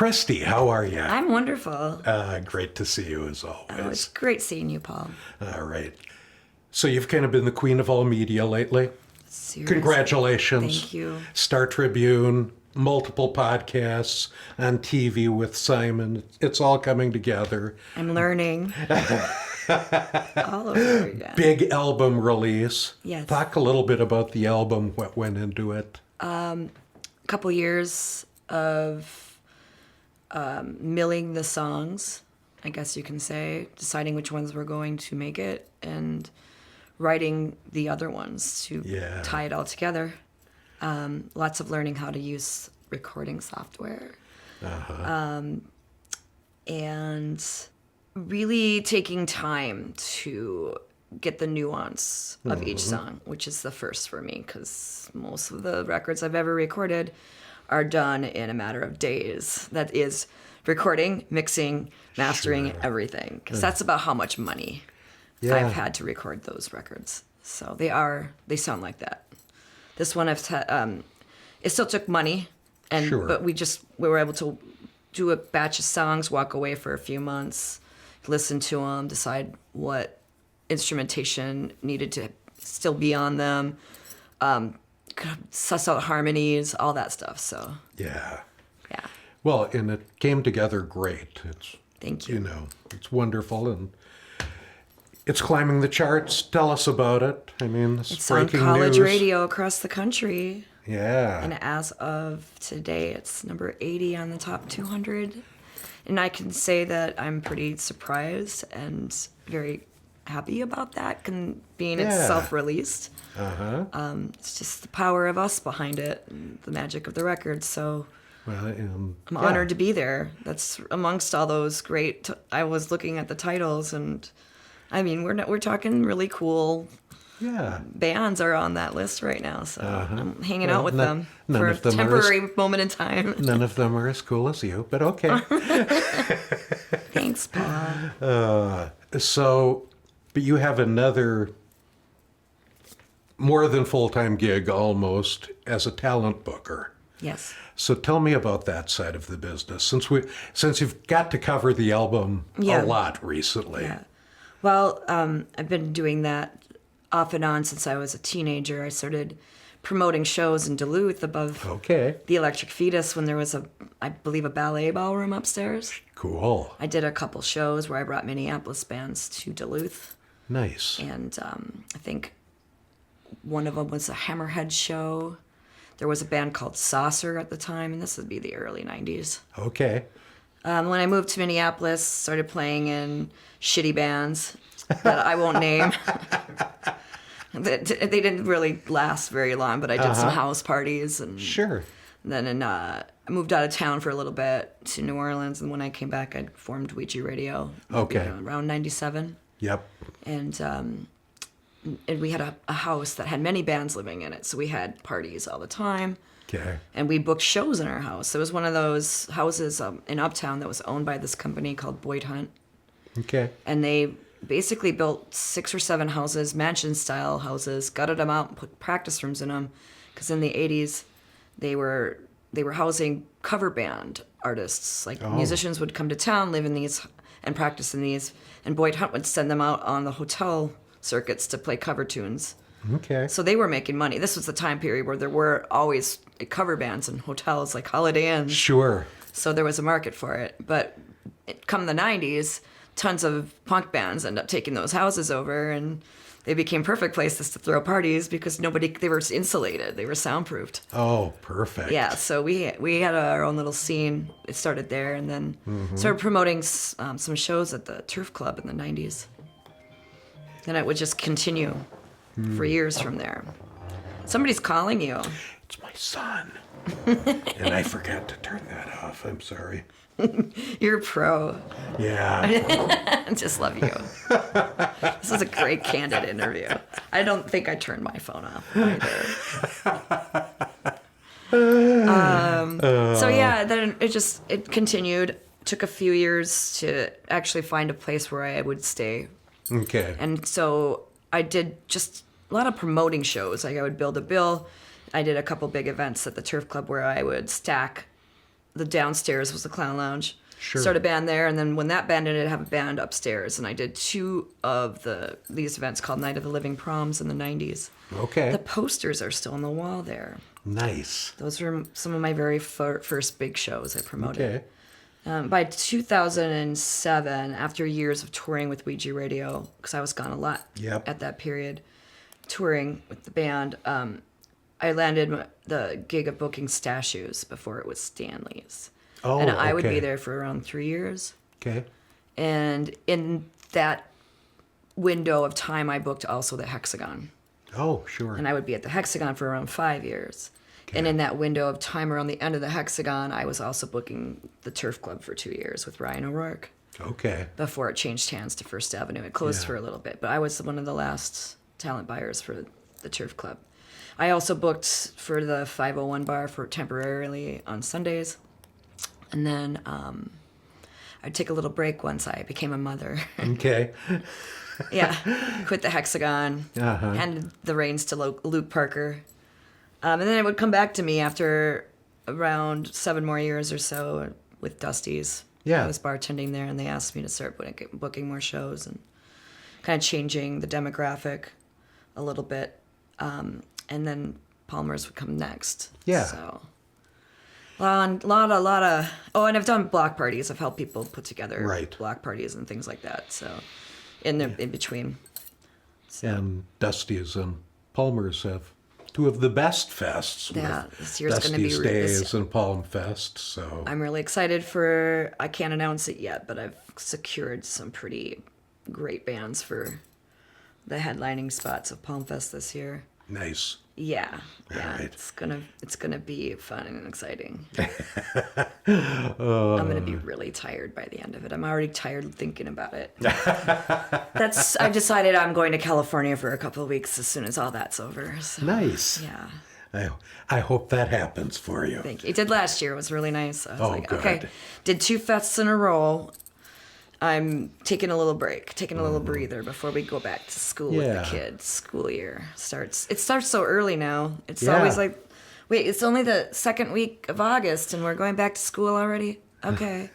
Christy, how are you? I'm wonderful. Great to see you as Oh, it's always. great seeing you, Paul. All right. So you've kind of been the queen of all media lately. Seriously. Congratulations. Thank you. Star Tribune, multiple podcasts, on TV with Simon. It's all coming together. I'm learning all over again. Big album release. Yes. Talk a little bit about the album, what went into it. A couple years of milling the songs, I guess you can say, deciding which ones were going to make it, and writing the other ones to tie it all together. Lots of learning how to use recording software. And really taking time to get the nuance of each song, which is the first for me, because most of the records I've ever recorded are done in a matter of days. That is recording, mixing, mastering, everything. Because that's about how much money I've had to record those records. So they sound like that. This one it still took money, but we were able to do a batch of songs, walk away for a few months, listen to them, decide what instrumentation needed to still be on them, suss out harmonies, all that stuff. So yeah. Well, and it came together great. Thank you. It's wonderful, and it's climbing the charts. Tell us about it. I mean, it's on college radio across the country. Yeah. And as of today, it's number 80 on the top 200. And I can say that I'm pretty surprised and very happy about that, being it's self-released. It's just the power of us behind it, and the magic of the record. So I'm honored to be there. That's amongst all those great. I was looking at the titles, and I mean, we're talking really cool. Bands are on that list right now, so I'm hanging out with them for a temporary moment in time. None of them are as cool as you, but okay. Thanks, Paul. But you have another more than full-time gig almost as a talent booker. Yes. So tell me about that side of the business, since you've got to cover the album a lot recently. Yeah. Well, I've been doing that off and on since I was a teenager. I started promoting shows in Duluth above the Electric Fetus when there was I believe a ballet ballroom upstairs. Cool. I did a couple shows where I brought Minneapolis bands to Duluth. Nice. And I think one of them was a Hammerhead show. There was a band called Saucer at the time, and this would be the early 90s. Okay. When I moved to Minneapolis, started playing in shitty bands that I won't name. They didn't really last very long, but I did some house parties. And then I moved out of town for a little bit to New Orleans, and when I came back, I formed Ouija Radio. Around 97. Yep. And we had a house that had many bands living in it, so we had parties all the time. Okay. And we booked shows in our house. It was one of those houses in Uptown that was owned by this company called Boyd Hunt. Okay. And they basically built 6 or 7 houses, mansion-style houses, gutted them out and put practice rooms in them. Because in the 80s, they were housing cover band artists. Like musicians would come to town, live in these, and practice in these. And Boyd Hunt would send them out on the hotel circuits to play cover tunes. Okay. So they were making money. This was the time period where there were always cover bands in hotels like Holiday Inn. Sure. So there was a market for it. But come the 90s, tons of punk bands ended up taking those houses over, and they became perfect places to throw parties because they were insulated. They were soundproofed. Oh, perfect. Yeah, so we had our own little scene. It started there, and then started promoting some shows at the Turf Club in the 90s. Then it would just continue for years from there. Somebody's calling you. It's my son. And I forgot to turn that off. I'm sorry. You're a pro. Yeah. I just love you. This is a great candid interview. I don't think I turned my phone off either. So yeah, then it continued. Took a few years to actually find a place where I would stay. Okay. And so I did just a lot of promoting shows. Like I would build a bill. I did a couple big events at the Turf Club where I would stack the downstairs was the Clown Lounge. Sure. Started a band there, and then when that band ended, I have a band upstairs, and I did 2 of these events called Night of the Living Proms in the 90s. Okay. The posters are still on the wall there. Nice. Those were some of my very first big shows I promoted. Okay. By 2007, after years of touring with Ouija Radio, because I was gone a lot Yep. at that period, touring with the band, I landed the gig of booking Statues before it was Stanley's. Oh, and I would okay. be there for around 3 years. Okay. And in that window of time, I booked also the Hexagon. Oh, sure. And I would be at the Hexagon for around 5 years. And in that window of time around the end of the Hexagon, I was also booking the Turf Club for 2 years with Ryan O'Rourke Okay. before it changed hands to First Avenue. It closed Yeah. for a little bit, but I was one of the last talent buyers for the Turf Club. I also booked for the 501 bar for temporarily on Sundays. And then I'd take a little break once I became a mother. Okay. Yeah, quit the Hexagon, Uh-huh. handed the reins to Luke Parker. And then it would come back to me after around 7 more years or so with Dusty's. Yeah. I was bartending there, and they asked me to start booking more shows and kind of changing the demographic a little bit. And then Palmer's would come next. Yeah. So lot of. Oh, and I've done block parties. I've helped people put together Right. block parties and things like that. So in between. And Dusty's and Palmer's have 2 of the best fests. Yeah, with this year's gonna be Dusty's this- Days and Palm Fest. So I'm really excited for. I can't announce it yet, but I've secured some pretty great bands for the headlining spots of Palm Fest this year. nice. Yeah, right. it's gonna be fun and exciting. I'm gonna be really tired by the end of it. I'm already tired thinking about it. I decided I'm going to California for a couple of weeks as soon as all that's over. So, Nice. yeah. I hope that happens for you. Thank you. It did last year. It was really nice. I was like, good. okay, did 2 fests in a row. I'm taking a little break, taking a little breather before we go back to school with Yeah. the kids. School year starts. It starts so early now. It's Yeah. always like, wait, it's only the 2nd week of August and we're going back to school already? Okay.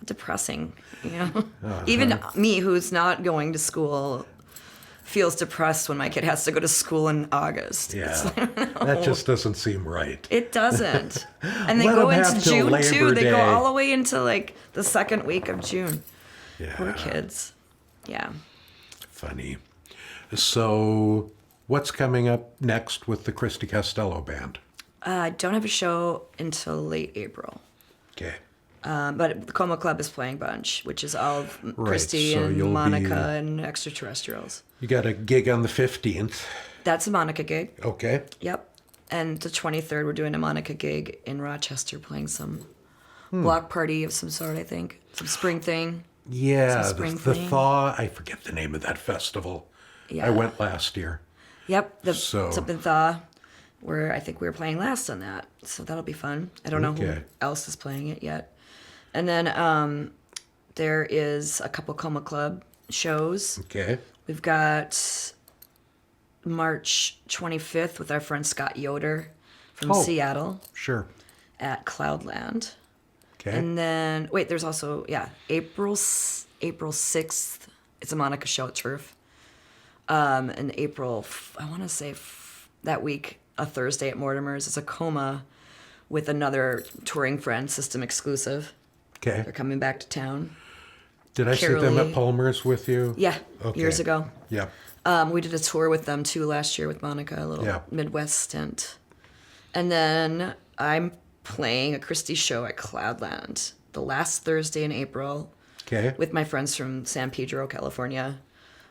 Depressing, you know? Even me, who's not going to school, feels depressed when my kid has to go to school in August. It's Yeah. That just doesn't seem right. It doesn't. And they Let go 'em into have till June Labor too. They go Day. all the way into like the 2nd week of June. Yeah. Poor kids. Yeah. Funny. So, what's coming up next with the Christy Costello Band? I don't have a show until late April. Okay. But the Coma Club is playing Bunch, which is all of Right, Christy so and you'll Monica be- and Extraterrestrials. You got a gig on the 15th. That's a Monica gig. Okay. Yep. And the 23rd, we're doing a Monica gig in Rochester, playing some block party of some sort, I think. Some spring thing. Yeah, Some spring the fling. Thaw. I forget the name of that festival. Yeah. I went last year. Yep. The So- something Thaw, where I think we were playing last on that. So that'll be fun. I don't know who Okay. else is playing it yet. And then there is a couple Coma Club shows. Okay. We've got March 25th with our friend Scott Yoder from Oh. Seattle Sure. at Cloudland. Okay. And then, wait, there's also, April 6th. It's a Monica show at Turf. And April, I want to say that week, a Thursday at Mortimer's. It's a Coma with another touring friend, System Exclusive. Okay. They're coming back to town. Did I see them Carolee. at Palmer's with you? Yeah, Okay. years ago. Yeah. We did a tour with them too last year with Monica, a little Yeah. Midwest stint. And then I'm playing a Christie show at Cloudland the last Thursday in April Okay. with my friends from San Pedro, California,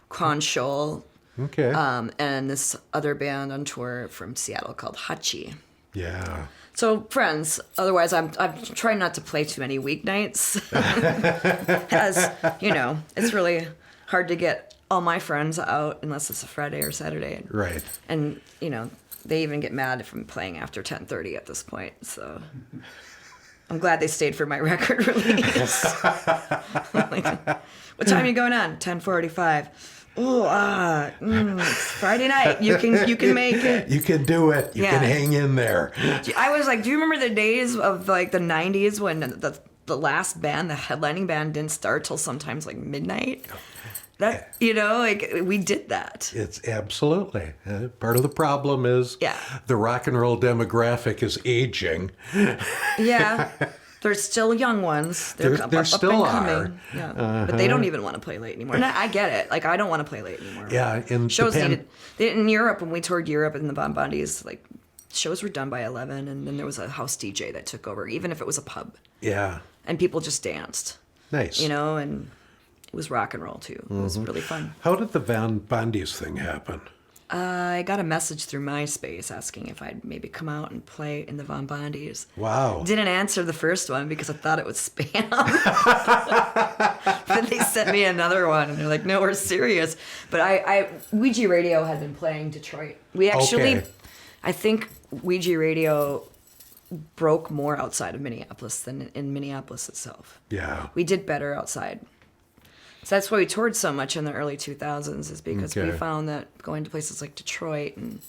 Quan Scholl, Okay. and this other band on tour from Seattle called Hachi. yeah. So friends, otherwise I'm trying not to play too many weeknights. As, you know, it's really hard to get all my friends out unless it's a Friday or Saturday. Right. And, you know, they even get mad if I'm playing after 10:30 at this point. So I'm glad they stayed for my record release. Like, what time are you going on? 10:45. It's Friday night. You can make it. You can do it. You can hang in there. I was like, do you remember the days of like the 90s when the last band, the headlining band, didn't start till sometimes like midnight? That, like we did that. It's absolutely. Part of the problem is the rock and roll demographic is aging. Yeah. There's still young ones. They're still up and coming. Yeah. But they don't even want to play late anymore. And I get it. Like, I don't want to play late anymore. Yeah. In shows in Europe, when we toured Europe in the Bombardis, like, shows were done by 11, and then there was a house DJ that took over, even if it was a pub. Yeah. And people just danced. Nice. And it was rock and roll, too. It was really fun. How did the Van Bondi's thing happen? I got a message through MySpace asking if I'd maybe come out and play in the Von Bondi's. Wow. Didn't answer the first one because I thought it was spam. But they sent me another one, and they're like, no, we're serious. But Ouija Radio had been playing Detroit. We actually, I think Ouija Radio broke more outside of Minneapolis than in Minneapolis itself. Yeah. We did better outside. So that's why we toured so much in the early 2000s, is because we found that going to places like Detroit and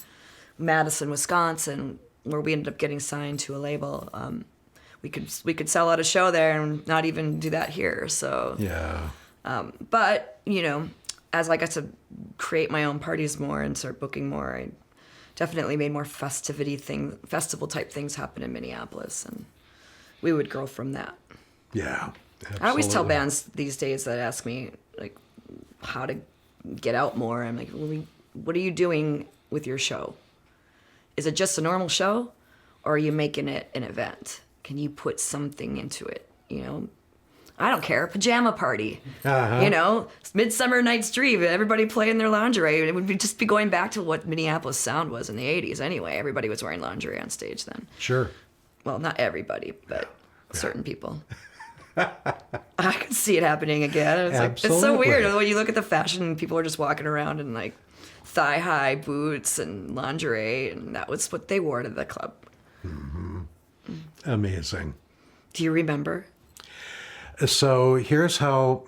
Madison, Wisconsin, where we ended up getting signed to a label, we could sell out a show there and not even do that here. So but as I got to create my own parties more and start booking more, I definitely made more festival type things happen in Minneapolis, and we would grow from that. Yeah. Absolutely. I always tell bands these days that ask me like how to get out more. I'm like, what are you doing with your show? Is it just a normal show, or are you making it an event? Can you put something into it? I don't care. Pajama party. Midsummer Night's Dream. Everybody playing their lingerie. It would just be going back to what Minneapolis sound was in the 80s anyway. Everybody was wearing lingerie on stage then. Sure. Well, not everybody, but certain people. I could see it happening again. It's so weird when you look at the fashion. People are just walking around in like thigh-high boots and lingerie, and that was what they wore to the club. Mm-hmm. Amazing. Do you remember? So here's how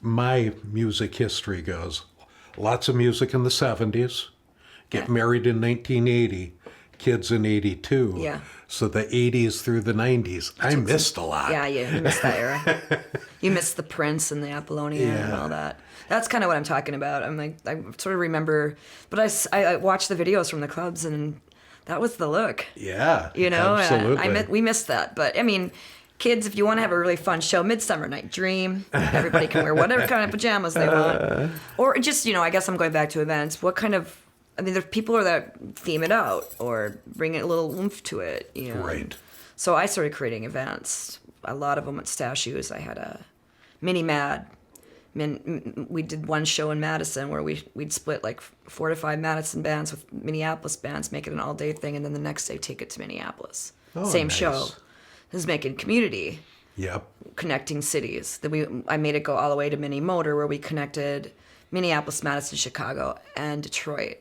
my music history goes. Lots of music in the 70s. Get married in 1980. Kids in 82. Yeah. So the 80s through the 90s. I missed a lot. Yeah, you missed that era. You missed the Prince and the Apollonia and all that. That's kind of what I'm talking about. I'm like, I sort of remember, but I watched the videos from the clubs, and that was the look. Yeah, absolutely. We missed that. But I mean, kids, if you want to have a really fun show, Midsummer Night Dream, everybody can wear whatever kind of pajamas they want. Or just, I guess I'm going back to events. There's people that theme it out or bring a little oomph to it, Right. So I started creating events. A lot of them at Stashu's. I had a Mini Mad. We did one show in Madison where we'd split like 4 to 5 Madison bands with Minneapolis bands, make it an all-day thing, and then the next day take it to Minneapolis. Same nice. show. This is making community. Yep. Connecting cities. Then I made it go all the way to Mini Motor, where we connected Minneapolis, Madison, Chicago, and Detroit.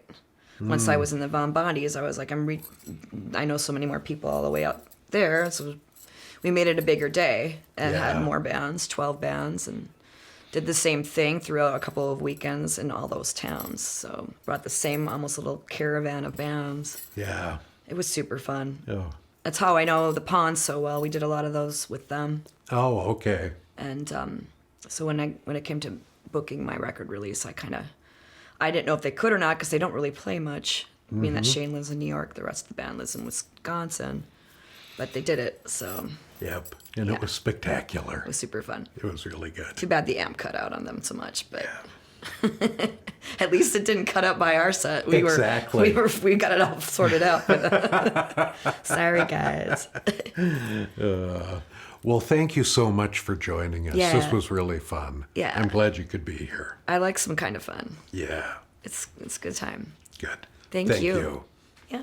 Once I was in the Von Bondi's, I was like, I know so many more people all the way out there. So we made it a bigger day and had more bands, 12 bands, and did the same thing throughout a couple of weekends in all those towns. So brought the same almost little caravan of bands. Yeah. It was super fun. Oh. That's how I know the Pawns so well. We did a lot of those with them. Oh, okay. And so when it came to booking my record release, I didn't know if they could or not because they don't really play much. I mean, that Shane lives in New York, the rest of the band lives in Wisconsin, but they did it, so. Yep, and it was spectacular. It was super fun. It was really good. Too bad the amp cut out on them so much, but at least it didn't cut out by our set. We got it all sorted out. Sorry, guys. Well, thank you so much for joining us. Yeah. This was really fun. Yeah. I'm glad you could be here. I like some kind of fun. Yeah. It's a good time. Good. Thank you. You. Yeah.